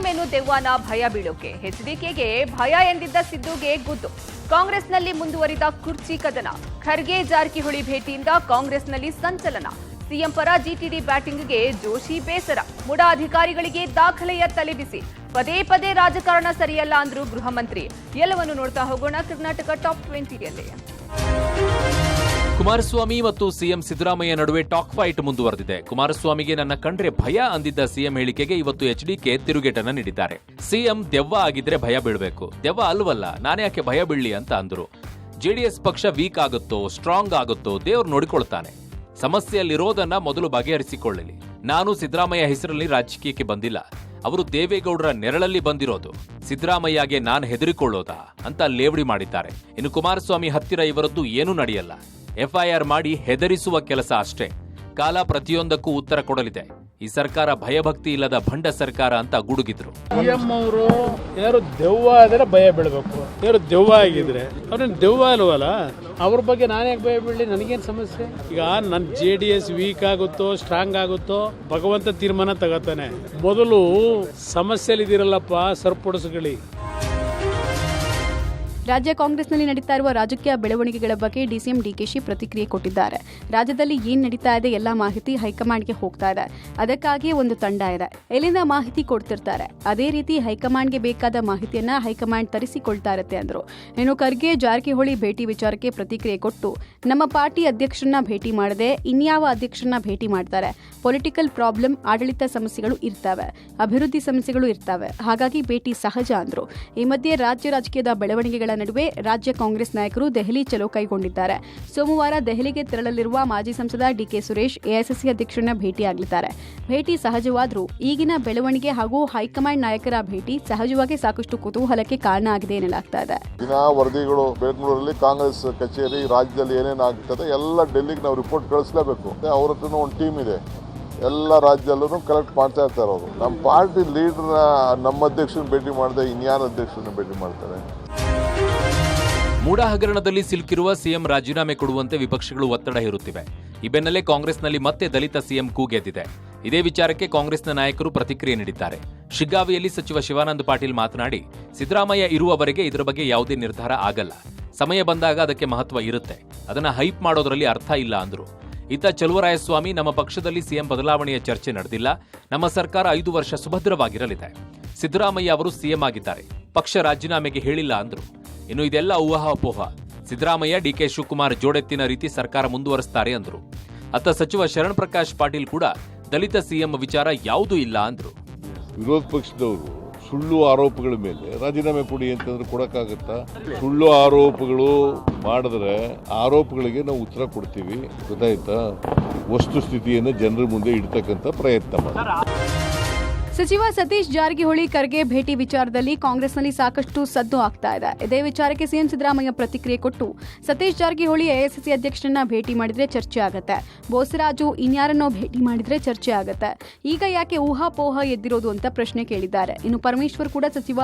CM ಏನು ದೆವ್ವನ ಭಯ ಬೀಳೋಕೆ ಎಚ್ಡಿಕೆಗೆ ಭಯ ಎಂದಿದ್ದ ಸಿದ್ದುಗೆ ಗುದ್ದು. ಕಾಂಗ್ರೆಸ್ನಲ್ಲಿ ಮುಂದುವರಿದ ಕುರ್ಚಿ ಕದನ. ಖರ್ಗೆ ಜಾರಕಿಹೊಳಿ ಭೇಟಿಯಿಂದ ಕಾಂಗ್ರೆಸ್ನಲ್ಲಿ ಸಂಚಲನ. ಸಿಎಂ ಪರ ಜಿಟಿಡಿ ಬ್ಯಾಟಿಂಗ್ಗೆ ಜೋಶಿ ಬೇಸರ. ಮುಡಾ ಅಧಿಕಾರಿಗಳಿಗೆ ದಾಖಲೆಯ ತಲೆಬಿಸಿ. ಪದೇ ಪದೇ ರಾಜಕಾರಣ ಸರಿಯಲ್ಲ ಅಂದ್ರು ಗೃಹ ಮಂತ್ರಿ. ಎಲ್ಲವನ್ನು ನೋಡ್ತಾ ಹೋಗೋಣ ಕರ್ನಾಟಕ ಟಾಪ್ 20ಯಲ್ಲಿ. ಕುಮಾರಸ್ವಾಮಿ ಮತ್ತು ಸಿಎಂ ಸಿದ್ದರಾಮಯ್ಯ ನಡುವೆ ಟಾಕ್ ಫೈಟ್ ಮುಂದುವರೆದಿದೆ. ಕುಮಾರಸ್ವಾಮಿಗೆ ನನ್ನ ಕಂಡ್ರೆ ಭಯ ಅಂದಿದ್ದ ಸಿಎಂ ಹೇಳಿಕೆಗೆ ಇವತ್ತು ಎಚ್ಡಿಕೆ ತಿರುಗೇಟನ್ನ ನೀಡಿದ್ದಾರೆ. ಸಿಎಂ ದೆವ್ವ ಆಗಿದ್ರೆ ಭಯ ಬೀಳಬೇಕು, ದೆವ್ವ ಅಲ್ವಲ್ಲ, ನಾನ್ಯಾಕೆ ಭಯ ಬೀಳಲಿ ಅಂತ ಅಂದ್ರು. ಜೆಡಿಎಸ್ ಪಕ್ಷ ವೀಕ್ ಆಗುತ್ತೋ ಸ್ಟ್ರಾಂಗ್ ಆಗುತ್ತೋ ದೇವ್ರು ನೋಡಿಕೊಳ್ತಾನೆ. ಸಮಸ್ಯೆಯಲ್ಲಿರೋದನ್ನ ಮೊದಲು ಬಗೆಹರಿಸಿಕೊಳ್ಳಲಿ. ನಾನು ಸಿದ್ದರಾಮಯ್ಯ ಹೆಸರಲ್ಲಿ ರಾಜಕೀಯಕ್ಕೆ ಬಂದಿಲ್ಲ, ಅವರು ದೇವೇಗೌಡರ ನೆರಳಲ್ಲಿ ಬಂದಿರೋದು. ಸಿದ್ದರಾಮಯ್ಯಗೆ ನಾನು ಹೆದರಿಕೊಳ್ಳೋದಾ ಅಂತ ಲೇವಡಿ ಮಾಡಿದ್ದಾರೆ. ಇನ್ನು ಕುಮಾರಸ್ವಾಮಿ ಹತ್ತಿರ ಇವರದ್ದು ಏನೂ ನಡೆಯಲ್ಲ. ಎಫ್ಐಆರ್ ಮಾಡಿ ಹೆದರಿಸುವ ಕೆಲಸ ಅಷ್ಟೇ. ಕಾಲ ಪ್ರತಿಯೊಂದಕ್ಕೂ ಉತ್ತರ ಕೊಡಲಿದೆ. ಈ ಸರ್ಕಾರ ಭಯಭಕ್ತಿ ಇಲ್ಲದ ಭಂಡ ಸರ್ಕಾರ ಅಂತ ಗುಡುಗಿದ್ರು. ಸಿಎಂ ಅವರು ಯಾರು ದೆವ್ವ ಆದರೆ ಭಯ ಬೀಳಬೇಕು, ಯಾರು ದೆವ್ವ ಆಗಿದ್ರೆ ಅವ್ರೇನು ದೆವ್ವ ಅಲ್ವಲ್ಲ, ಅವ್ರ ಬಗ್ಗೆ ನಾನು ಯಾಕೆ ಭಯ ಬೀಳಲಿ? ನನಗೇನು ಸಮಸ್ಯೆ? ಈಗ ನನ್ನ JDS ವೀಕ್ ಆಗುತ್ತೋ ಸ್ಟ್ರಾಂಗ್ ಆಗುತ್ತೋ ಭಗವಂತ ತೀರ್ಮಾನ ತಗೋತಾನೆ. ಮೊದಲು ಸಮಸ್ಯೆಲಿದಿರಲ್ಲಪ್ಪ ಸರಿಪಡಿಸ್ಕೊಳ್ಳಿ. ರಾಜ್ಯ ಕಾಂಗ್ರೆಸ್ನಲ್ಲಿ ನಡೀತಾ ಇರುವ ರಾಜಕೀಯ ಬೆಳವಣಿಗೆಗಳ ಬಗ್ಗೆ ಡಿಸಿಎಂ ಡಿಕೆಶಿ ಪ್ರತಿಕ್ರಿಯೆ ಕೊಟ್ಟಿದ್ದಾರೆ. ರಾಜ್ಯದಲ್ಲಿ ಏನ್ ನಡೀತಾ ಇದೆ ಎಲ್ಲ ಮಾಹಿತಿ ಹೈಕಮಾಂಡ್ಗೆ ಹೋಗ್ತಾ ಇದೆ. ಅದಕ್ಕಾಗಿಯೇ ಒಂದು ತಂಡ ಇದೆ, ಎಲ್ಲಿಂದ ಮಾಹಿತಿ ಕೊಡ್ತಿರ್ತಾರೆ. ಅದೇ ರೀತಿ ಹೈಕಮಾಂಡ್ಗೆ ಬೇಕಾದ ಮಾಹಿತಿಯನ್ನ ಹೈಕಮಾಂಡ್ ತರಿಸಿಕೊಳ್ತಾ ಇರುತ್ತೆ ಅಂದ್ರು. ಇನ್ನು ಖರ್ಗೆ ಜಾರಕಿಹೊಳಿ ಭೇಟಿ ವಿಚಾರಕ್ಕೆ ಪ್ರತಿಕ್ರಿಯೆ ಕೊಟ್ಟು, ನಮ್ಮ ಪಾರ್ಟಿ ಅಧ್ಯಕ್ಷರನ್ನ ಭೇಟಿ ಮಾಡದೆ ಇನ್ಯಾವ ಅಧ್ಯಕ್ಷರನ್ನ ಭೇಟಿ ಮಾಡ್ತಾರೆ? ಪೊಲಿಟಿಕಲ್ ಪ್ರಾಬ್ಲಮ್, ಆಡಳಿತ ಸಮಸ್ಯೆಗಳು ಇರ್ತವೆ, ಅಭಿವೃದ್ಧಿ ಸಮಸ್ಯೆಗಳು ಇರ್ತವೆ, ಹಾಗಾಗಿ ಭೇಟಿ ಸಹಜ ಅಂದ್ರು. ಈ ಮಧ್ಯೆ ರಾಜ್ಯ ರಾಜಕೀಯದ ಬೆಳವಣಿಗೆಗಳ ನಡುವೆ ರಾಜ್ಯ ಕಾಂಗ್ರೆಸ್ ನಾಯಕರು ದೆಹಲಿ ಚಲೋ ಕೈಗೊಂಡಿದ್ದಾರೆ. ಸೋಮವಾರ ದೆಹಲಿಗೆ ತೆರಳಲಿರುವ ಮಾಜಿ ಸಂಸದ ಡಿಕೆ ಸುರೇಶ್ ಎಐಸಿಸಿ ಅಧ್ಯಕ್ಷರನ್ನ ಭೇಟಿಯಾಗಲಿದ್ದಾರೆ. ಭೇಟಿ ಸಹಜವಾದರೂ ಈಗಿನ ಬೆಳವಣಿಗೆ ಹಾಗೂ ಹೈಕಮಾಂಡ್ ನಾಯಕರ ಭೇಟಿ ಸಹಜವಾಗಿ ಸಾಕಷ್ಟು ಕುತೂಹಲಕ್ಕೆ ಕಾರಣ ಆಗಿದೆ ಎನ್ನಲಾಗ್ತಾ ಇದೆ. ವರದಿಗಳು ಬೆಂಗಳೂರಲ್ಲಿ ಕಾಂಗ್ರೆಸ್ ಕಚೇರಿ ರಾಜ್ಯದಲ್ಲಿ ಏನೇನಾಗ್ತದೆ ಎಲ್ಲ ಡೆಲ್ಲಿಗೆ ನಾವು ರಿಪೋರ್ಟ್ ಕಳಿಸಲೇಬೇಕು. ಅವ್ರ ಹತ್ರ ಒಂದು ಟೀಮ್ ಇದೆ, ಎಲ್ಲ ರಾಜ್ಯದಲ್ಲೂ ಕಲೆಕ್ಟ್ ಮಾಡ್ತಾ ಇರ್ತಾರೆ ಅವರು. ನಮ್ಮ ಪಾರ್ಟಿ ಲೀಡರ್ ನಮ್ಮ ಅಧ್ಯಕ್ಷರನ್ನ ಭೇಟಿ ಮಾಡದೆ ಇನ್ಯಾರ ಅಧ್ಯಕ್ಷರನ್ನ ಭೇಟಿ ಮಾಡ್ತಾರೆ? ಮೂಡಾ ಹಗರಣದಲ್ಲಿ ಸಿಲುಕಿರುವ ಸಿಎಂ ರಾಜೀನಾಮೆ ಕೊಡುವಂತೆ ವಿಪಕ್ಷಗಳು ಒತ್ತಡ ಹೇರುತ್ತಿವೆ. ಈ ಬೆನ್ನಲ್ಲೇ ಕಾಂಗ್ರೆಸ್ನಲ್ಲಿ ಮತ್ತೆ ದಲಿತ ಸಿಎಂ ಕೂಗೆದ್ದಿದೆ. ಇದೇ ವಿಚಾರಕ್ಕೆ ಕಾಂಗ್ರೆಸ್ನ ನಾಯಕರು ಪ್ರತಿಕ್ರಿಯೆ ನೀಡಿದ್ದಾರೆ. ಶಿಗ್ಗಾವಿಯಲ್ಲಿ ಸಚಿವ ಶಿವಾನಂದ ಪಾಟೀಲ್ ಮಾತನಾಡಿ, ಸಿದ್ದರಾಮಯ್ಯ ಇರುವವರೆಗೆ ಇದರ ಬಗ್ಗೆ ಯಾವುದೇ ನಿರ್ಧಾರ ಆಗಲ್ಲ. ಸಮಯ ಬಂದಾಗ ಅದಕ್ಕೆ ಮಹತ್ವ ಇರುತ್ತೆ, ಅದನ್ನ ಹೈಪ್ ಮಾಡೋದ್ರಲ್ಲಿ ಅರ್ಥ ಇಲ್ಲ ಅಂದ್ರು. ಇತ್ತ ಚಲುವರಾಯಸ್ವಾಮಿ, ನಮ್ಮ ಪಕ್ಷದಲ್ಲಿ ಸಿಎಂ ಬದಲಾವಣೆಯ ಚರ್ಚೆ ನಡೆದಿಲ್ಲ, ನಮ್ಮ ಸರ್ಕಾರ 5 ವರ್ಷ ಸುಭದ್ರವಾಗಿರಲಿದೆ. ಸಿದ್ದರಾಮಯ್ಯ ಅವರು ಸಿಎಂ ಆಗಿದ್ದಾರೆ, ಪಕ್ಷ ರಾಜೀನಾಮೆಗೆ ಹೇಳಿಲ್ಲ ಅಂದ್ರು. ಇನ್ನು ಇದೆಲ್ಲ ಊಹಾಪೋಹ. ಸಿದ್ದರಾಮಯ್ಯ ಡಿಕೆ ಶಿವಕುಮಾರ್ ಜೋಡೆತ್ತಿನ ರೀತಿ ಸರ್ಕಾರ ಮುಂದುವರಿಸುತ್ತಾರೆ ಅಂದ್ರು. ಅತ್ತ ಸಚಿವ ಶರಣ್ ಪ್ರಕಾಶ್ ಪಾಟೀಲ್ ಕೂಡ ದಲಿತ ಸಿಎಂ ವಿಚಾರ ಯಾವುದೂ ಇಲ್ಲ ಅಂದ್ರು. ವಿರೋಧ ಪಕ್ಷದವರು ಸುಳ್ಳು ಆರೋಪಗಳ ಮೇಲೆ ರಾಜೀನಾಮೆ ಕೊಡಿ ಅಂತಂದ್ರೆ ಕೊಡಕ್ಕಾಗತ್ತಾ? ಸುಳ್ಳು ಆರೋಪಗಳು ಮಾಡಿದ್ರೆ ಆರೋಪಗಳಿಗೆ ನಾವು ಉತ್ತರ ಕೊಡ್ತೀವಿ, ಗೊತ್ತಾಯ್ತಾ? ವಸ್ತುಸ್ಥಿತಿಯನ್ನು ಜನರ ಮುಂದೆ ಇಡ್ತಕ್ಕಂಥ ಪ್ರಯತ್ನ ಮಾಡಿ. ಸಚಿವ ಸತೀಶ್ ಜಾರಕಿಹೊಳಿ ಖರ್ಗೆ ಭೇಟಿ ವಿಚಾರದಲ್ಲಿ ಕಾಂಗ್ರೆಸ್ನಲ್ಲಿ ಸಾಕಷ್ಟು ಸದ್ದು ಆಗ್ತಾ ಇದೆ. ಇದೇ ವಿಚಾರಕ್ಕೆ ಸಿಎಂ ಸಿದ್ದರಾಮಯ್ಯ ಪ್ರತಿಕ್ರಿಯೆ ಕೊಟ್ಟು, ಸತೀಶ್ ಜಾರಕಿಹೊಳಿ ಎಐಸಿಸಿ ಅಧ್ಯಕ್ಷರನ್ನ ಭೇಟಿ ಮಾಡಿದ್ರೆ ಚರ್ಚೆ ಆಗುತ್ತೆ, ಬೋಸರಾಜು ಇನ್ಯಾರನ್ನೋ ಭೇಟಿ ಮಾಡಿದ್ರೆ ಚರ್ಚೆ ಆಗುತ್ತೆ, ಈಗ ಯಾಕೆ ಊಹಾಪೋಹ ಎದ್ದಿರೋದು ಅಂತ ಪ್ರಶ್ನೆ ಕೇಳಿದ್ದಾರೆ. ಇನ್ನು ಪರಮೇಶ್ವರ್ ಕೂಡ ಸಚಿವ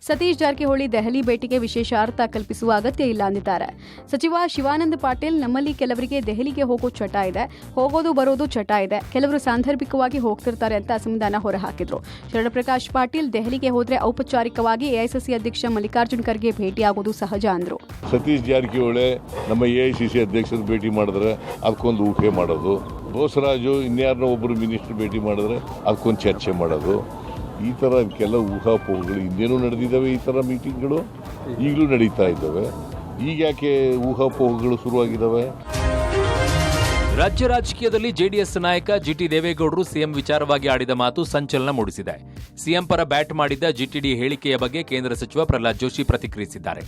ಸತೀಶ್ ಜಾರಕಿಹೊಳಿ ದೆಹಲಿ ಭೇಟಿಗೆ ವಿಶೇಷ ಅರ್ಥ ಕಲ್ಪಿಸುವ ಅಗತ್ಯ ಇಲ್ಲ ಅಂದಿದ್ದಾರೆ. ಸಚಿವ ಶಿವಾನಂದ ಪಾಟೀಲ್, ನಮ್ಮಲ್ಲಿ ಕೆಲವರಿಗೆ ದೆಹಲಿಗೆ ಹೋಗೋ ಚಟ ಇದೆ, ಹೋಗೋದು ಬರೋದು ಚಟ ಇದೆ, ಕೆಲವರು ಸಾಂದರ್ಭಿಕವಾಗಿ ಹೋಗ್ತಿರ್ತಾರೆ ಅಂತ ಅಸಮಾಧಾನ ಹೊರಹಾಕಿದ್ರು. ಶರಣ ಪ್ರಕಾಶ್ ಪಾಟೀಲ್, ದೆಹಲಿಗೆ ಹೋದ್ರೆ ಔಪಚಾರಿಕವಾಗಿ ಎಐಸಿಸಿ ಅಧ್ಯಕ್ಷ ಮಲ್ಲಿಕಾರ್ಜುನ್ ಖರ್ಗೆ ಭೇಟಿಯಾಗೋದು ಸಹಜ ಅಂದ್ರು. ಸತೀಶ್ ಜಾರಕಿಹೊಳಿ ನಮ್ಮ AICC ಅಧ್ಯಕ್ಷರು ಭೇಟಿ ಮಾಡಿದ್ರೆ ಅದಕ್ಕೊಂದು ಊಹೆ ಮಾಡೋದು, ಬೋಸರಾಜು ಇನ್ಯಾರನ್ನ ಒಬ್ಬರು ಮಿನಿಸ್ಟರ್ ಭೇಟಿ ಮಾಡಿದ್ರೆ ಅದಕ್ಕೊಂದು ಚರ್ಚೆ ಮಾಡೋದು, ಈ ಥರ ಕೆಲ ಊಹಾಪೋಹಗಳು ಇನ್ನೇನು ನಡೆದಿದ್ದಾವೆ. ಈ ಥರ ಮೀಟಿಂಗ್ಗಳು ಈಗಲೂ ನಡೀತಾ ಇದ್ದಾವೆ. ಈಗ ಯಾಕೆ ಊಹಾಪೋಹಗಳು ಶುರುವಾಗಿದ್ದಾವೆ? ರಾಜ್ಯ ರಾಜಕೀಯದಲ್ಲಿ ಜೆಡಿಎಸ್ ನಾಯಕ ಜಿಟಿ ದೇವೇಗೌಡರು ಸಿಎಂ ವಿಚಾರವಾಗಿ ಆಡಿದ ಮಾತು ಸಂಚಲನ ಮೂಡಿಸಿದೆ. ಸಿಎಂ ಪರ ಬ್ಯಾಟ್ ಮಾಡಿದ್ದ ಜಿಟಿಡಿ ಹೇಳಿಕೆಯ ಬಗ್ಗೆ ಕೇಂದ್ರ ಸಚಿವ ಪ್ರಹ್ಲಾದ್ ಜೋಶಿ ಪ್ರತಿಕ್ರಿಯಿಸಿದ್ದಾರೆ.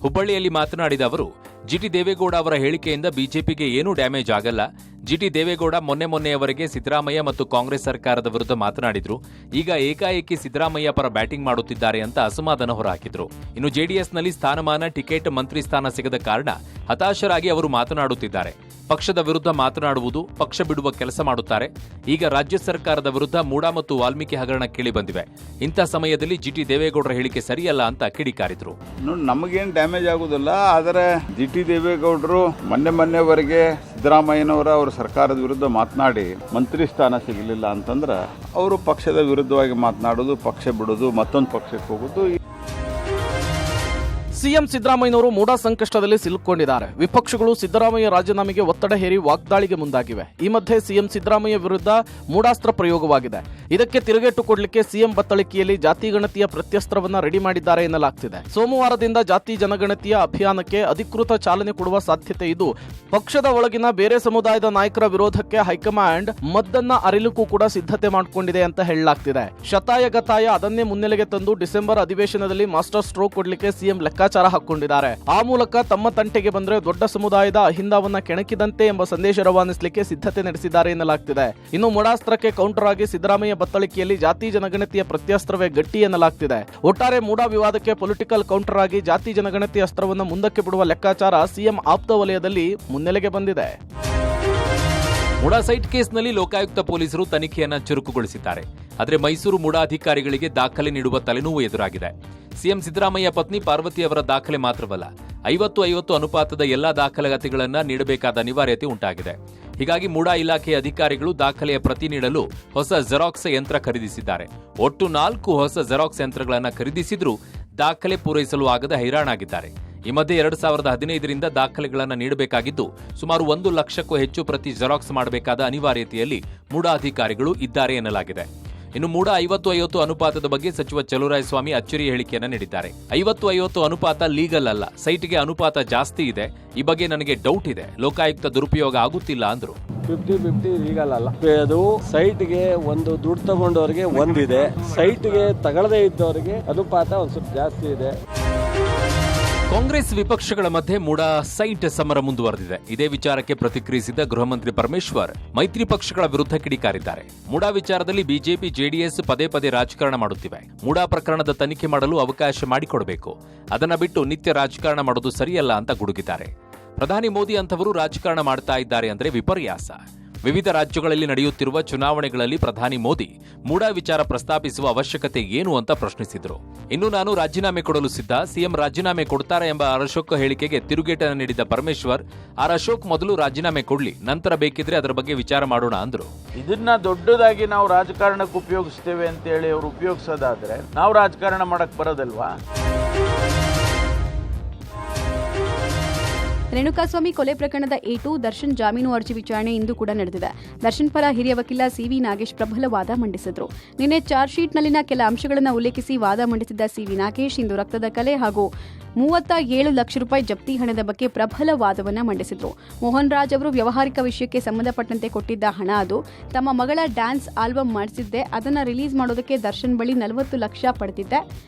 ಹುಬ್ಬಳ್ಳಿಯಲ್ಲಿ ಮಾತನಾಡಿದ ಅವರು, ಜಿಟಿ ದೇವೇಗೌಡ ಅವರ ಹೇಳಿಕೆಯಿಂದ ಬಿಜೆಪಿಗೆ ಏನೂ ಡ್ಯಾಮೇಜ್ ಆಗಲ್ಲ. ಜಿಟಿ ದೇವೇಗೌಡ ಮೊನ್ನೆಯವರೆಗೆ ಸಿದ್ದರಾಮಯ್ಯ ಮತ್ತು ಕಾಂಗ್ರೆಸ್ ಸರ್ಕಾರದ ವಿರುದ್ಧ ಮಾತನಾಡಿದ್ರು. ಈಗ ಏಕಾಏಕಿ ಸಿದ್ದರಾಮಯ್ಯ ಪರ ಬ್ಯಾಟಿಂಗ್ ಮಾಡುತ್ತಿದ್ದಾರೆ ಅಂತ ಅಸಮಾಧಾನ ಹೊರಹಾಕಿದ್ರು. ಇನ್ನು ಜೆಡಿಎಸ್ನಲ್ಲಿ ಸ್ಥಾನಮಾನ, ಟಿಕೆಟ್, ಮಂತ್ರಿ ಸ್ಥಾನ ಸಿಗದ ಕಾರಣ ಹತಾಶರಾಗಿ ಅವರು ಮಾತನಾಡುತ್ತಿದ್ದಾರೆ. ಪಕ್ಷದ ವಿರುದ್ಧ ಮಾತನಾಡುವುದು, ಪಕ್ಷ ಬಿಡುವ ಕೆಲಸ ಮಾಡುತ್ತಾರೆ. ಈಗ ರಾಜ್ಯ ಸರ್ಕಾರದ ವಿರುದ್ಧ ಮೂಡಾ ಮತ್ತು ವಾಲ್ಮೀಕಿ ಹಗರಣ ಕೇಳಿ ಬಂದಿವೆ. ಇಂಥ ಸಮಯದಲ್ಲಿ ಜಿಟಿ ದೇವೇಗೌಡರ ಹೇಳಿಕೆ ಸರಿಯಲ್ಲ ಅಂತ ಕಿಡಿಕಾರಿದ್ರು. ನಮಗೇನು ಡ್ಯಾಮೇಜ್ ಆಗುದಿಲ್ಲ, ಆದರೆ ಜಿಟಿ ದೇವೇಗೌಡರು ಮೊನ್ನೆವರೆಗೆ ಸಿದ್ದರಾಮಯ್ಯನವರ ಅವ್ರ ಸರ್ಕಾರದ ವಿರುದ್ಧ ಮಾತನಾಡಿ ಮಂತ್ರಿ ಸ್ಥಾನ ಸಿಗಲಿಲ್ಲ ಅಂತಂದ್ರೆ ಅವರು ಪಕ್ಷದ ವಿರುದ್ಧವಾಗಿ ಮಾತನಾಡೋದು, ಪಕ್ಷ ಬಿಡೋದು, ಮತ್ತೊಂದು ಪಕ್ಷಕ್ಕೆ ಹೋಗೋದು. ಸಿಎಂ ಸಿದ್ದರಾಮಯ್ಯನವರು ಮೂಡಾ ಸಂಕಷ್ಟದಲ್ಲಿ ಸಿಲುಕೊಂಡಿದ್ದಾರೆ. ವಿಪಕ್ಷಗಳು ಸಿದ್ದರಾಮಯ್ಯ ರಾಜೀನಾಮೆಗೆ ಒತ್ತಡ ಹೇರಿ ವಾಗ್ದಾಳಿಗೆ ಮುಂದಾಗಿವೆ. ಈ ಮಧ್ಯೆ ಸಿಎಂ ಸಿದ್ದರಾಮಯ್ಯ ವಿರುದ್ಧ ಮೂಡಾಸ್ತ್ರ ಪ್ರಯೋಗವಾಗಿದೆ. ಇದಕ್ಕೆ ತಿರುಗೇಟು ಕೊಡಲಿಕ್ಕೆ ಸಿಎಂ ಬತ್ತಳಿಕೆಯಲ್ಲಿ ಜಾತಿ ಗಣತಿಯ ಪ್ರತ್ಯಸ್ತ್ರವನ್ನ ರೆಡಿ ಮಾಡಿದ್ದಾರೆ ಎನ್ನಲಾಗ್ತಿದೆ. ಸೋಮವಾರದಿಂದ ಜಾತಿ ಜನಗಣತಿಯ ಅಭಿಯಾನಕ್ಕೆ ಅಧಿಕೃತ ಚಾಲನೆ ಕೊಡುವ ಸಾಧ್ಯತೆ ಇದ್ದು, ಪಕ್ಷದ ಒಳಗಿನ ಬೇರೆ ಸಮುದಾಯದ ನಾಯಕರ ವಿರೋಧಕ್ಕೆ ಹೈಕಮಾಂಡ್ ಮದ್ದನ್ನ ಅರಿಲಿಕ್ಕೂ ಕೂಡ ಸಿದ್ಧತೆ ಮಾಡಿಕೊಂಡಿದೆ ಅಂತ ಹೇಳಲಾಗ್ತಿದೆ. ಶತಾಯಗತಾಯ ಅದನ್ನೇ ಮುನ್ನೆಲೆಗೆ ತಂದು ಡಿಸೆಂಬರ್ ಅಧಿವೇಶನದಲ್ಲಿ ಮಾಸ್ಟರ್ ಸ್ಟ್ರೋಕ್ ಕೊಡ್ಲಿಕ್ಕೆ ಸಿಎಂ ಲೆಕ್ಕಾಚಾರ ಹಾಕೊಂಡಿದ್ದಾರೆ. ಆ ಮೂಲಕ ತಮ್ಮ ತಂಟೆಗೆ ಬಂದ್ರೆ ದೊಡ್ಡ ಸಮುದಾಯದ ಅಹಿಂದವನ್ನ ಕೆಣಕಿದಂತೆ ಎಂಬ ಸಂದೇಶ ರವಾನಿಸಲಿಕ್ಕೆ ಸಿದ್ಧತೆ ನಡೆಸಿದ್ದಾರೆ ಎನ್ನಲಾಗ್ತಿದೆ. ಇನ್ನು ಮೂಡಾಸ್ತ್ರಕ್ಕೆ ಕೌಂಟರ್ ಆಗಿ ಸಿದ್ದರಾಮಯ್ಯ ಬತ್ತಳಿಕೆಯಲ್ಲಿ ಜಾತಿ ಜನಗಣತಿಯ ಪ್ರತ್ಯಸ್ತ್ರವೇ ಗಟ್ಟಿ ಎನ್ನಲಾಗ್ತಿದೆ. ಒಟ್ಟಾರೆ ಮೂಡಾ ವಿವಾದಕ್ಕೆ ಪೊಲಿಟಿಕಲ್ ಕೌಂಟರ್ ಆಗಿ ಜಾತಿ ಜನಗಣತಿ ಅಸ್ತ್ರವನ್ನು ಮುಂದಕ್ಕೆ ಬಿಡುವ ಲೆಕ್ಕಾಚಾರ ಸಿಎಂ ಆಪ್ತ ವಲಯದಲ್ಲಿ ಮುನ್ನೆಲೆಗೆ ಬಂದಿದೆ. ಮೂಡಾ ಸೈಟ್ ಕೇಸ್ನಲ್ಲಿ ಲೋಕಾಯುಕ್ತ ಪೊಲೀಸರು ತನಿಖೆಯನ್ನ ಚುರುಕುಗೊಳಿಸಿದ್ದಾರೆ. ಆದರೆ ಮೈಸೂರು ಮೂಡಾ ಅಧಿಕಾರಿಗಳಿಗೆ ದಾಖಲೆ ನೀಡುವ ತಲೆನೋವು ಎದುರಾಗಿದೆ. ಸಿಎಂ ಸಿದ್ದರಾಮಯ್ಯ ಪತ್ನಿ ಪಾರ್ವತಿ ಅವರ ದಾಖಲೆ ಮಾತ್ರವಲ್ಲ, 50-50 ಅನುಪಾತದ ಎಲ್ಲಾ ದಾಖಲಾತಿಗಳನ್ನ ನೀಡಬೇಕಾದ ಅನಿವಾರ್ಯತೆ ಉಂಟಾಗಿದೆ. ಹೀಗಾಗಿ ಮೂಡಾ ಇಲಾಖೆಯ ಅಧಿಕಾರಿಗಳು ದಾಖಲೆಯ ಪ್ರತಿ ನೀಡಲು ಹೊಸ ಜೆರಾಕ್ಸ್ ಯಂತ್ರ ಖರೀದಿಸಿದ್ದಾರೆ. ಒಟ್ಟು 4 ಹೊಸ ಜೆರಾಕ್ಸ್ ಯಂತ್ರಗಳನ್ನು ಖರೀದಿಸಿದ್ರೂ ದಾಖಲೆ ಪೂರೈಸಲು ಆಗದೆ ಹೈರಾಣಾಗಿದ್ದಾರೆ. ಈ ಮಧ್ಯೆ 2015ರಿಂದ ದಾಖಲೆಗಳನ್ನು ನೀಡಬೇಕಾಗಿದ್ದು, ಸುಮಾರು 1 ಲಕ್ಷಕ್ಕೂ ಹೆಚ್ಚು ಪ್ರತಿ ಜೆರಾಕ್ಸ್ ಮಾಡಬೇಕಾದ ಅನಿವಾರ್ಯತೆಯಲ್ಲಿ ಮೂಡಾ ಅಧಿಕಾರಿಗಳು ಇದ್ದಾರೆ ಎನ್ನಲಾಗಿದೆ. ಇನ್ನು ಮೂಡಾ 50-50 ಅನುಪಾತದ ಬಗ್ಗೆ ಸಚಿವ ಚಲುವರಾಯಸ್ವಾಮಿ ಅಚ್ಚರಿ ಹೇಳಿಕೆಯನ್ನು ನೀಡಿದ್ದಾರೆ. 50-50 ಅನುಪಾತ ಲೀಗಲ್ ಅಲ್ಲ, ಸೈಟ್ಗೆ ಅನುಪಾತ ಜಾಸ್ತಿ ಇದೆ. ಈ ಬಗ್ಗೆ ನನಗೆ ಡೌಟ್ ಇದೆ, ಲೋಕಾಯುಕ್ತ ದುರುಪಯೋಗ ಆಗುತ್ತಿಲ್ಲ ಅಂದ್ರು. 50-50 ಲೀಗಲ್ ಅಲ್ಲ. ಅದು ಸೈಟ್ಗೆ ಒಂದು ದುಡ್ಡು ತಗೊಂಡವರಿಗೆ ಒಂದಿದೆ, ಸೈಟ್ಗೆ ತಗೊಳ್ಳದೇ ಇದ್ದವರಿಗೆ ಅನುಪಾತ ಒಂದು ಸ್ವಲ್ಪ ಜಾಸ್ತಿ ಇದೆ. ಕಾಂಗ್ರೆಸ್ ವಿಪಕ್ಷಗಳ ಮಧ್ಯೆ ಮೂಡಾ ಸೈಟ್ ಸಮರ ಮುಂದುವರೆದಿದೆ. ಇದೇ ವಿಚಾರಕ್ಕೆ ಪ್ರತಿಕ್ರಿಯಿಸಿದ ಗೃಹ ಮಂತ್ರಿ ಪರಮೇಶ್ವರ್ ಮೈತ್ರಿ ಪಕ್ಷಗಳ ವಿರುದ್ಧ ಕಿಡಿಕಾರಿದ್ದಾರೆ. ಮೂಡಾ ವಿಚಾರದಲ್ಲಿ ಬಿಜೆಪಿ ಜೆಡಿಎಸ್ ಪದೇ ಪದೇ ರಾಜಕಾರಣ ಮಾಡುತ್ತಿವೆ. ಮೂಡಾ ಪ್ರಕರಣದ ತನಿಖೆ ಮಾಡಲು ಅವಕಾಶ ಮಾಡಿಕೊಡಬೇಕು, ಅದನ್ನ ಬಿಟ್ಟು ನಿತ್ಯ ರಾಜಕಾರಣ ಮಾಡೋದು ಸರಿಯಲ್ಲ ಅಂತ ಗುಡುಗಿದ್ದಾರೆ. ಪ್ರಧಾನಿ ಮೋದಿ ಅಂತವರು ರಾಜಕಾರಣ ಮಾಡ್ತಾ ಇದ್ದಾರೆ ಅಂದ್ರೆ ವಿಪರ್ಯಾಸ. ವಿವಿಧ ರಾಜ್ಯಗಳಲ್ಲಿ ನಡೆಯುತ್ತಿರುವ ಚುನಾವಣೆಗಳಲ್ಲಿ ಪ್ರಧಾನಿ ಮೋದಿ ಮೂಡಾ ವಿಚಾರ ಪ್ರಸ್ತಾಪಿಸುವ ಅವಶ್ಯಕತೆ ಏನು ಅಂತ ಪ್ರಶ್ನಿಸಿದ್ರು. ಇನ್ನು ನಾನು ರಾಜೀನಾಮೆ ಕೊಡಲು ಸಿದ್ಧ, ಸಿಎಂ ರಾಜೀನಾಮೆ ಕೊಡ್ತಾರೆ ಎಂಬ ಆರ್ ಅಶೋಕ್ ಹೇಳಿಕೆಗೆ ತಿರುಗೇಟನ್ನು ನೀಡಿದ ಪರಮೇಶ್ವರ್, ಆರ್ ಅಶೋಕ್ ಮೊದಲು ರಾಜೀನಾಮೆ ಕೊಡ್ಲಿ, ನಂತರ ಬೇಕಿದ್ರೆ ಅದರ ಬಗ್ಗೆ ವಿಚಾರ ಮಾಡೋಣ ಅಂದ್ರು. ಇದನ್ನ ದೊಡ್ಡದಾಗಿ ನಾವು ರಾಜಕಾರಣಕ್ಕೆ ಉಪಯೋಗಿಸ್ತೇವೆ ಅಂತ ಹೇಳಿ ಅವರು ಉಪಯೋಗಿಸೋದಾದ್ರೆ ನಾವು ರಾಜಕಾರಣ ಮಾಡಕ್ ಬರೋದಲ್ವಾ? ರೇಣುಕಾಸ್ವಾಮಿ ಕೊಲೆ ಪ್ರಕರಣದ A2 ದರ್ಶನ್ ಜಾಮೀನು ಅರ್ಜಿ ವಿಚಾರಣೆ ಇಂದು ಕೂಡ ನಡೆದಿದೆ. ದರ್ಶನ್ ಪರ ಹಿರಿಯ ವಕೀಲ ಸಿವಿ ನಾಗೇಶ್ ಪ್ರಬಲ ವಾದ ಮಂಡಿಸಿದ್ರು. ನಿನ್ನೆ ಚಾರ್ಜ್ ಶೀಟ್ನಲ್ಲಿನ ಕೆಲ ಅಂಶಗಳನ್ನು ಉಲ್ಲೇಖಿಸಿ ವಾದ ಮಂಡಿಸಿದ್ದ ಸಿವಿ ನಾಗೇಶ್ ಇಂದು ರಕ್ತದ ಕಲೆ ಹಾಗೂ 37 ಲಕ್ಷ ರೂಪಾಯಿ ಜಪ್ತಿ ಹಣದ ಬಗ್ಗೆ ಪ್ರಬಲ ವಾದವನ್ನು ಮಂಡಿಸಿದ್ರು. ಮೋಹನ್ ರಾಜ್ ಅವರು ವ್ಯವಹಾರಿಕ ವಿಷಯಕ್ಕೆ ಸಂಬಂಧಪಟ್ಟಂತೆ ಕೊಟ್ಟಿದ್ದ ಹಣ ಅದು. ತಮ್ಮ ಮಗಳ ಡ್ಯಾನ್ಸ್ ಆಲ್ಬಮ್ ಮಾಡಿಸಿದ್ದೆ, ಅದನ್ನು ರಿಲೀಸ್ ಮಾಡೋದಕ್ಕೆ ದರ್ಶನ್ ಬಳಿ 40 ಲಕ್ಷ ಪಡೆದಿದ್ದೆ,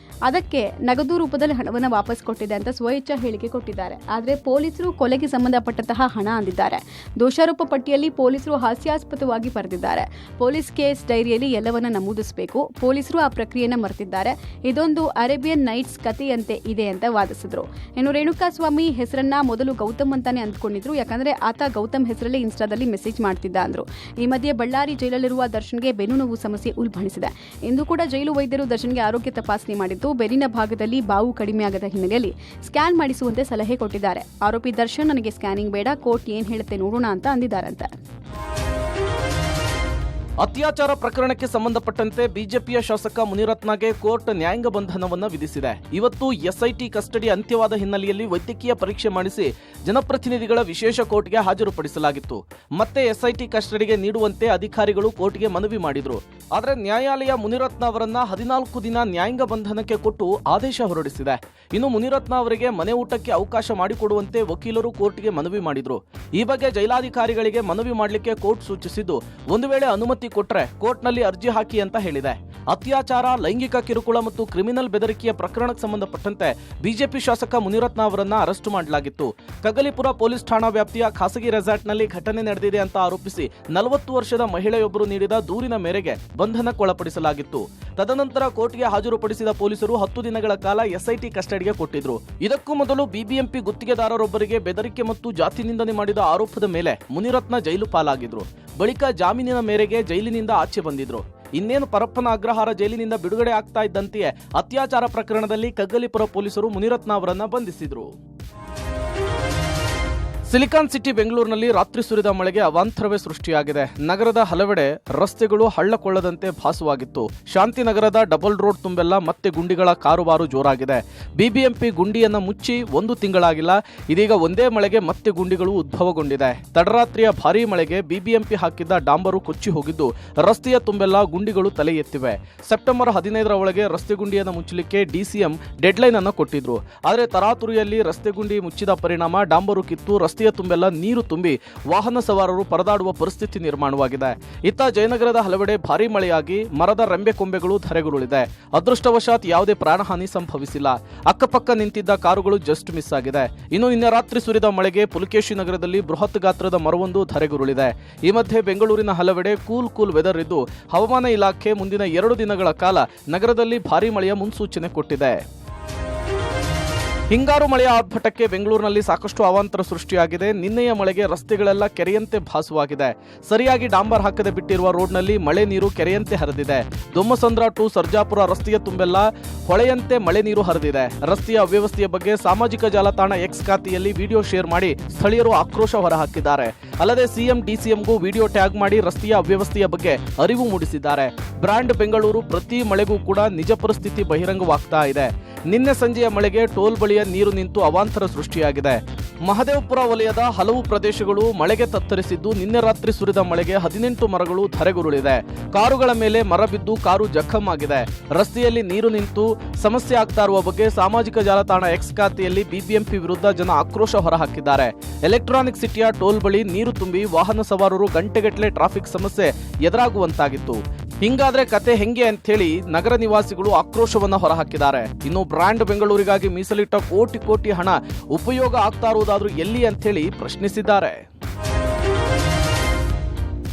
ಅದಕ್ಕೆ ನಗದು ರೂಪದಲ್ಲಿ ಹಣವನ್ನು ವಾಪಸ್ ಕೊಟ್ಟಿದೆ ಅಂತ ಸ್ವಇಚ್ಛಾ ಹೇಳಿಕೆ ಕೊಟ್ಟಿದ್ದಾರೆ. ಆದರೆ ಪೊಲೀಸರು ಕೊಲೆಗೆ ಸಂಬಂಧಪಟ್ಟಂತಹ ಹಣ ಅಂದಿದ್ದಾರೆ. ದೋಷಾರೋಪ ಪಟ್ಟಿಯಲ್ಲಿ ಪೊಲೀಸರು ಹಾಸ್ಯಾಸ್ಪದವಾಗಿ ಬರೆದಿದ್ದಾರೆ. ಪೊಲೀಸ್ ಕೇಸ್ ಡೈರಿಯಲ್ಲಿ ಎಲ್ಲವನ್ನ ನಮೂದಿಸಬೇಕು, ಪೊಲೀಸರು ಆ ಪ್ರಕ್ರಿಯೆಯನ್ನು ಮರೆತಿದ್ದಾರೆ, ಇದೊಂದು ಅರೇಬಿಯನ್ ನೈಟ್ಸ್ ಕಥೆಯಂತೆ ಇದೆ ಅಂತ ವಾದಿಸಿದ್ರು. ಇನ್ನು ರೇಣುಕಾಸ್ವಾಮಿ ಹೆಸರನ್ನ ಮೊದಲು ಗೌತಮ್ ಅಂತಾನೆ ಅಂದ್ಕೊಂಡಿದ್ರು, ಯಾಕಂದ್ರೆ ಆತ ಗೌತಮ್ ಹೆಸರಲ್ಲಿ ಇನ್ಸ್ಟಾದಲ್ಲಿ ಮೆಸೇಜ್ ಮಾಡ್ತಿದ್ದ ಅಂದ್ರು. ಈ ಮಧ್ಯೆ ಬಳ್ಳಾರಿ ಜೈಲಲ್ಲಿರುವ ದರ್ಶನ್ಗೆ ಬೆನ್ನು ನೋವು ಸಮಸ್ಯೆ ಉಲ್ಬಣಿಸಿದೆ. ಇಂದು ಕೂಡ ಜೈಲು ವೈದ್ಯರು ದರ್ಶನ್ಗೆ ಆರೋಗ್ಯ ತಪಾಸಣೆ ಮಾಡಿದ್ದು, ಬೆನ್ನಿನ ಭಾಗದಲ್ಲಿ ಬಾವು ಕಡಿಮೆಯಾಗದ ಹಿನ್ನೆಲೆಯಲ್ಲಿ ಸ್ಕ್ಯಾನ್ ಮಾಡಿಸುವಂತೆ ಸಲಹೆ ಕೊಟ್ಟಿದ್ದಾರೆ. ಆರೋಪಿ ದರ್ಶನ್ ನನಗೆ ಸ್ಕ್ಯಾನಿಂಗ್ ಬೇಡ, ಕೋರ್ಟ್ ಏನ್ ಹೇಳುತ್ತೆ ನೋಡೋಣ ಅಂತ ಅಂದಿದ್ದಾರಂತೆ. ಅತ್ಯಾಚಾರ ಪ್ರಕರಣಕ್ಕೆ ಸಂಬಂಧಪಟ್ಟಂತೆ ಬಿಜೆಪಿಯ ಶಾಸಕ ಮುನಿರತ್ನಗೆ ಕೋರ್ಟ್ ನ್ಯಾಯಾಂಗ ಬಂಧನವನ್ನು ವಿಧಿಸಿದೆ. ಇವತ್ತು ಎಸ್ಐಟಿ ಕಸ್ಟಡಿ ಅಂತ್ಯವಾದ ಹಿನ್ನೆಲೆಯಲ್ಲಿ ವೈದ್ಯಕೀಯ ಪರೀಕ್ಷೆ ಮಾಡಿಸಿ ಜನಪ್ರತಿನಿಧಿಗಳ ವಿಶೇಷ ಕೋರ್ಟ್ಗೆ ಹಾಜರುಪಡಿಸಲಾಗಿತ್ತು. ಮತ್ತೆ ಎಸ್ಐಟಿ ಕಸ್ಟಡಿಗೆ ನೀಡುವಂತೆ ಅಧಿಕಾರಿಗಳು ಕೋರ್ಟ್ಗೆ ಮನವಿ ಮಾಡಿದ್ರು. ಆದರೆ ನ್ಯಾಯಾಲಯ ಮುನಿರತ್ನ ಅವರನ್ನ 14 ದಿನ ನ್ಯಾಯಾಂಗ ಬಂಧನಕ್ಕೆ ಕೊಟ್ಟು ಆದೇಶ ಹೊರಡಿಸಿದೆ. ಇನ್ನು ಮುನಿರತ್ನ ಅವರಿಗೆ ಮನೆ ಊಟಕ್ಕೆ ಅವಕಾಶ ಮಾಡಿಕೊಡುವಂತೆ ವಕೀಲರು ಕೋರ್ಟ್ಗೆ ಮನವಿ ಮಾಡಿದ್ರು. ಈ ಬಗ್ಗೆ ಜೈಲಾಧಿಕಾರಿಗಳಿಗೆ ಮನವಿ ಮಾಡಲಿಕ್ಕೆ ಕೋರ್ಟ್ ಸೂಚಿಸಿದ್ದು, ಒಂದು ವೇಳೆ ಅನುಮತಿ ಕೊಟ್ರೆ ಕೋರ್ಟ್ನಲ್ಲಿ ಅರ್ಜಿ ಹಾಕಿ ಅಂತ ಹೇಳಿದೆ. ಅತ್ಯಾಚಾರ, ಲೈಂಗಿಕ ಕಿರುಕುಳ ಮತ್ತು ಕ್ರಿಮಿನಲ್ ಬೆದರಿಕೆಯ ಪ್ರಕರಣಕ್ಕೆ ಸಂಬಂಧಪಟ್ಟಂತೆ ಬಿಜೆಪಿ ಶಾಸಕ ಮುನಿರತ್ನ ಅವರನ್ನ ಅರೆಸ್ಟ್ ಮಾಡಲಾಗಿತ್ತು. ಕಗಲಿಪುರ ಪೊಲೀಸ್ ಠಾಣಾ ವ್ಯಾಪ್ತಿಯ ಖಾಸಗಿ ರೆಸಾರ್ಟ್ನಲ್ಲಿ ಘಟನೆ ನಡೆದಿದೆ ಅಂತ ಆರೋಪಿಸಿ 40 ವರ್ಷದ ಮಹಿಳೆಯೊಬ್ಬರು ನೀಡಿದ ದೂರಿನ ಮೇರೆಗೆ ಬಂಧನಕ್ಕೊಳಪಡಿಸಲಾಗಿತ್ತು. ತದನಂತರ ಕೋರ್ಟ್ಗೆ ಹಾಜರುಪಡಿಸಿದ ಪೊಲೀಸರು 10 ದಿನಗಳ ಕಾಲ ಎಸ್ಐಟಿ ಕಸ್ಟಡಿಗೆ ಕೊಟ್ಟಿದ್ರು. ಇದಕ್ಕೂ ಮೊದಲು ಬಿಬಿಎಂಪಿ ಗುತ್ತಿಗೆದಾರರೊಬ್ಬರಿಗೆ ಬೆದರಿಕೆ ಮತ್ತು ಜಾತಿ ನಿಂದನೆ ಮಾಡಿದ ಆರೋಪದ ಮೇಲೆ ಮುನಿರತ್ನ ಜೈಲು ಪಾಲಾಗಿದ್ರು. ಬಳಿಕ ಜಾಮೀನಿನ ಮೇರೆಗೆ ಜೈಲಿನಿಂದ ಆಚೆ ಬಂದಿದ್ರು. ಇನ್ನೇನು ಪರಪ್ಪನ ಅಗ್ರಹಾರ ಜೈಲಿನಿಂದ ಬಿಡುಗಡೆ ಆಗ್ತಾ ಇದ್ದಂತೆಯೇ ಅತ್ಯಾಚಾರ ಪ್ರಕರಣದಲ್ಲಿ ಕಗ್ಗಲಿಪುರ ಪೊಲೀಸರು ಮುನಿರತ್ನ ಅವರನ್ನ ಬಂಧಿಸಿದ್ರು. ಸಿಲಿಕಾನ್ ಸಿಟಿ ಬೆಂಗಳೂರಿನಲ್ಲಿ ರಾತ್ರಿ ಸುರಿದ ಮಳೆಗೆ ಅವಾಂತರವೇ ಸೃಷ್ಟಿಯಾಗಿದೆ. ನಗರದ ಹಲವೆಡೆ ರಸ್ತೆಗಳು ಹಳ್ಳಕೊಳ್ಳದಂತೆ ಭಾಸವಾಗಿತ್ತು. ಶಾಂತಿನಗರದ ಡಬಲ್ ರೋಡ್ ತುಂಬೆಲ್ಲ ಮತ್ತೆ ಗುಂಡಿಗಳ ಕಾರುಬಾರು ಜೋರಾಗಿದೆ. ಬಿಬಿಎಂಪಿ ಗುಂಡಿಯನ್ನ ಮುಚ್ಚಿ 1 ತಿಂಗಳಾಗಿಲ್ಲ. ಇದೀಗ ಒಂದೇ ಮಳೆಗೆ ಮತ್ತೆ ಗುಂಡಿಗಳು ಉದ್ಭವಗೊಂಡಿದೆ. ತಡರಾತ್ರಿಯ ಭಾರೀ ಮಳೆಗೆ ಬಿಬಿಎಂಪಿ ಹಾಕಿದ್ದ ಡಾಂಬರು ಕೊಚ್ಚಿ ಹೋಗಿದ್ದು ರಸ್ತೆಯ ತುಂಬೆಲ್ಲ ಗುಂಡಿಗಳು ತಲೆ ಎತ್ತಿವೆ. ಸೆಪ್ಟೆಂಬರ್ 15ರ ಒಳಗೆ ರಸ್ತೆ ಗುಂಡಿಯನ್ನು ಮುಚ್ಚಲಿಕ್ಕೆ ಡಿಸಿಎಂ ಡೆಡ್ಲೈನ್ ಅನ್ನು ಕೊಟ್ಟಿದ್ರು. ಆದರೆ ತರಾತುರಿಯಲ್ಲಿ ರಸ್ತೆ ಗುಂಡಿ ಮುಚ್ಚಿದ ಪರಿಣಾಮ ಡಾಂಬರು ಕಿತ್ತು ರಸ್ತೆಯ ತುಂಬೆಲ್ಲ ನೀರು ತುಂಬಿ ವಾಹನ ಸವಾರರು ಪರದಾಡುವ ಪರಿಸ್ಥಿತಿ ನಿರ್ಮಾಣವಾಗಿದೆ. ಇತ್ತ ಜಯನಗರದ ಹಲವೆಡೆ ಭಾರೀ ಮಳೆಯಾಗಿ ಮರದ ರೆಂಬೆ ಕೊಂಬೆಗಳು ಧರೆಗುರುಳಿದೆ. ಅದೃಷ್ಟವಶಾತ್ ಯಾವುದೇ ಪ್ರಾಣಹಾನಿ ಸಂಭವಿಸಿಲ್ಲ. ಅಕ್ಕಪಕ್ಕ ನಿಂತಿದ್ದ ಕಾರುಗಳು ಜಸ್ಟ್ ಮಿಸ್ ಆಗಿದೆ. ಇನ್ನು ನಿನ್ನೆ ರಾತ್ರಿ ಸುರಿದ ಮಳೆಗೆ ಪುಲಕೇಶಿ ನಗರದಲ್ಲಿ ಬೃಹತ್ ಗಾತ್ರದ ಮರವೊಂದು ಧರೆಗುರುಳಿದೆ. ಈ ಮಧ್ಯೆ ಬೆಂಗಳೂರಿನ ಹಲವೆಡೆ ಕೂಲ್ ವೆದರ್ ಇದ್ದು ಹವಾಮಾನ ಇಲಾಖೆ ಮುಂದಿನ 2 ದಿನಗಳ ಕಾಲ ನಗರದಲ್ಲಿ ಭಾರೀ ಮಳೆಯ ಮುನ್ಸೂಚನೆ ಕೊಟ್ಟಿದೆ. ಹಿಂಗಾರು ಮಳೆಯ ಆರ್ಭಟಕ್ಕೆ ಬೆಂಗಳೂರಿನಲ್ಲಿ ಸಾಕಷ್ಟು ಅವಾಂತರ ಸೃಷ್ಟಿಯಾಗಿದೆ. ನಿನ್ನೆಯ ಮಳೆಗೆ ರಸ್ತೆಗಳೆಲ್ಲ ಕೆರೆಯಂತೆ ಭಾಸವಾಗಿದೆ. ಸರಿಯಾಗಿ ಡಾಂಬರ್ ಹಾಕದೆ ಬಿಟ್ಟಿರುವ ರೋಡ್ನಲ್ಲಿ ಮಳೆ ನೀರು ಕೆರೆಯಂತೆ ಹರಿದಿದೆ. ದೊಮ್ಮಸಂದ್ರ ಟು ಸರ್ಜಾಪುರ ರಸ್ತೆಯ ತುಂಬೆಲ್ಲ ಹೊಳೆಯಂತೆ ಮಳೆ ನೀರು ಹರಿದಿದೆ. ರಸ್ತೆಯ ಅವ್ಯವಸ್ಥೆಯ ಬಗ್ಗೆ ಸಾಮಾಜಿಕ ಜಾಲತಾಣ ಎಕ್ಸ್ ಖಾತೆಯಲ್ಲಿ ವಿಡಿಯೋ ಶೇರ್ ಮಾಡಿ ಸ್ಥಳೀಯರು ಆಕ್ರೋಶ ಹೊರಹಾಕಿದ್ದಾರೆ. ಅಲ್ಲದೆ ಸಿಎಂ ಡಿಸಿಎಂಗೂ ವಿಡಿಯೋ ಟ್ಯಾಗ್ ಮಾಡಿ ರಸ್ತೆಯ ಅವ್ಯವಸ್ಥೆಯ ಬಗ್ಗೆ ಅರಿವು ಮೂಡಿಸಿದ್ದಾರೆ. ಬ್ರ್ಯಾಂಡ್ ಬೆಂಗಳೂರು ಪ್ರತಿ ಮಳೆಗೂ ಕೂಡ ನಿಜ ಪರಿಸ್ಥಿತಿ ಬಹಿರಂಗವಾಗ್ತಾ ಇದೆ. ನಿನ್ನೆ ಸಂಜೆಯ ಮಳೆಗೆ ಟೋಲ್ ಬಳಿಯ ನೀರು ನಿಂತು ಅವಾಂತರ ಸೃಷ್ಟಿಯಾಗಿದೆ. ಮಹದೇವಪುರ ವಲಯದ ಹಲವು ಪ್ರದೇಶಗಳು ಮಳೆಗೆ ತತ್ತರಿಸಿದ್ದು ನಿನ್ನೆ ರಾತ್ರಿ ಸುರಿದ ಮಳೆಗೆ 18 ಮರಗಳು ಧರೆಗುರುಳಿದೆ. ಕಾರುಗಳ ಮೇಲೆ ಮರ ಬಿದ್ದು ಕಾರು ಜಖಂ ಆಗಿದೆ. ರಸ್ತೆಯಲ್ಲಿ ನೀರು ನಿಂತು ಸಮಸ್ಯೆ ಆಗ್ತಾ ಇರುವ ಬಗ್ಗೆ ಸಾಮಾಜಿಕ ಜಾಲತಾಣ ಎಕ್ಸ್ ಖಾತೆಯಲ್ಲಿ ಬಿಬಿಎಂಪಿ ವಿರುದ್ಧ ಜನ ಆಕ್ರೋಶ ಹೊರಹಾಕಿದ್ದಾರೆ. ಎಲೆಕ್ಟ್ರಾನಿಕ್ ಸಿಟಿಯ ಟೋಲ್ ಬಳಿ ನೀರು ತುಂಬಿ ವಾಹನ ಸವಾರರು ಗಂಟೆಗಟ್ಟಲೆ ಟ್ರಾಫಿಕ್ ಸಮಸ್ಯೆ ಎದುರಾಗುವಂತಾಗಿತ್ತು. ಹಿಂಗಾದ್ರೆ ಕತೆ ಹೆಂಗೆ ಅಂತೇಳಿ ನಗರ ನಿವಾಸಿಗಳು ಆಕ್ರೋಶವನ್ನ ಹೊರಹಾಕಿದ್ದಾರೆ. ಇನ್ನು ಬ್ರ್ಯಾಂಡ್ ಬೆಂಗಳೂರಿಗಾಗಿ ಮೀಸಲಿಟ್ಟ ಕೋಟಿ ಹಣ ಉಪಯೋಗ ಆಗ್ತಾ ಇರುವುದಾದ್ರೂ ಎಲ್ಲಿ ಅಂತೇಳಿ ಪ್ರಶ್ನಿಸಿದ್ದಾರೆ.